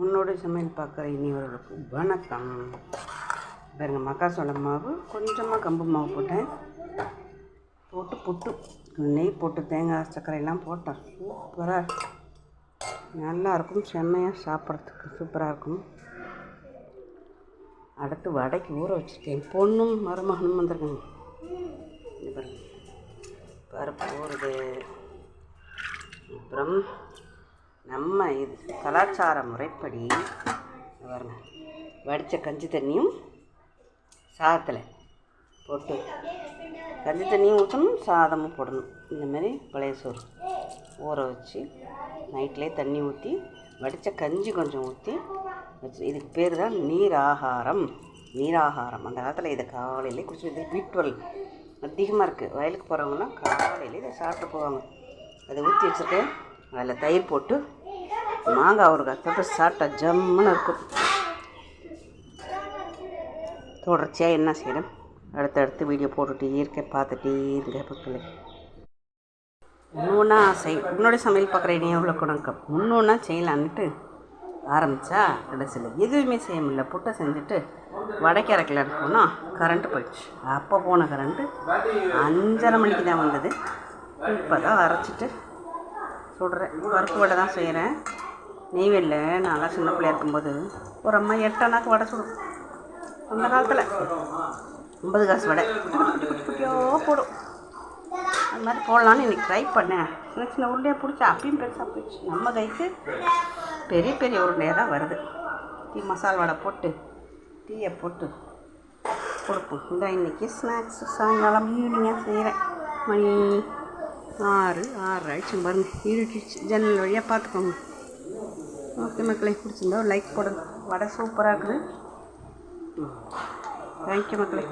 உன்னோட சமையல் பார்க்குற இனியவர்களுக்கு வணக்கம். பாருங்கள், மக்காசோள மாவு, கொஞ்சமாக கம்பு மாவு போட்டேன். போட்டு புட்டு நெய் போட்டு தேங்காய் சர்க்கரையெல்லாம் போட்டேன். சூப்பராக நல்லாயிருக்கும். செம்மையாக சாப்பிட்றதுக்கு சூப்பராக இருக்கும். அடுத்து வடைக்கு ஊற வச்சுருக்கேன். பொண்ணும் மருமகனும் வந்துருக்காங்க. இது பாருங்கள், பருப்பு ஊறுது. அப்புறம் நம்ம இது கலாச்சார முறைப்படி பாருங்க, வடித்த கஞ்சி தண்ணியும் சாதத்தில் போட்டு கஞ்சி தண்ணியும் ஊற்றணும், சாதமும் போடணும். இந்தமாரி பழைய சோறு ஊற வச்சு நைட்லேயே தண்ணி ஊற்றி வடித்த கஞ்சி கொஞ்சம் ஊற்றி வச்சு, இதுக்கு பேர் தான் நீராகாரம். அந்த காலத்தில் இதை காலையிலே குடிச்சு, இது B12 அதிகமாக இருக்குது. வயலுக்கு போகிறவங்கலாம் காலையில் இதை சாப்பிட்டு போவாங்க. அதை ஊற்றி வச்சுருக்கேன். அதில் தயிர் போட்டு மாங்காய் ஒரு கத்தோடு சாப்பிட்டா ஜம்முன்னு இருக்கும். தொடர்ச்சியாக என்ன செய்யணும், அடுத்தடுத்து வீடியோ போட்டுகிட்டே இருக்க, பார்த்துட்டே இருங்க மக்களே. ஒன்று உன்னோட சமையல் பார்க்குற எவ்வளோ வணக்கம். ஒன்று செய்யலான்ட்டு ஆரம்பித்தா கடைசியில் எதுவுமே செய்ய முடியல. புட்டை செஞ்சுட்டு வடைக்கு அரைக்கலான்னு போனால் கரண்ட்டு போயிடுச்சு. அப்போ போன கரண்ட்டு 5:30 மணிக்கு தான் வந்தது. இப்போ தான் அரைச்சிட்டு சுடுறேன். பருப்பு வடை தான் செய்கிறேன். நெய்வேலியில் நான்லாம் சின்ன பிள்ளையா இருக்கும்போது ஒரு அம்மா 8 அண்ணாக்கு வடை சுடும். அந்த காலத்தில் 50 காசு வடை குட்டியாக போடும். அது மாதிரி போடலான்னு இன்றைக்கி ட்ரை பண்ணேன். சின்ன உருண்டையாக பிடிச்சா அப்பயும் பெருசாக போயிடுச்சு. நம்ம கைக்கு பெரிய பெரிய உருண்டையாக தான் வருது. டீ மசாலா வடை போட்டு டீயை போட்டு கொடுப்போம். இந்த இன்றைக்கி ஸ்நாக்ஸு சாயங்காலம் ஈவினிங்காக செய்கிறேன். மணி 6 ஆயிடுச்சு பாருங்க. இருட்டுச்சு. ஜன்னல் வழியாக பார்த்துக்கோங்க. ஓகே மக்களே, பிடிச்சிருந்தா லைக் போடுங்க. வடை சூப்பராக இருக்குது. தேங்க்யூ மக்களே.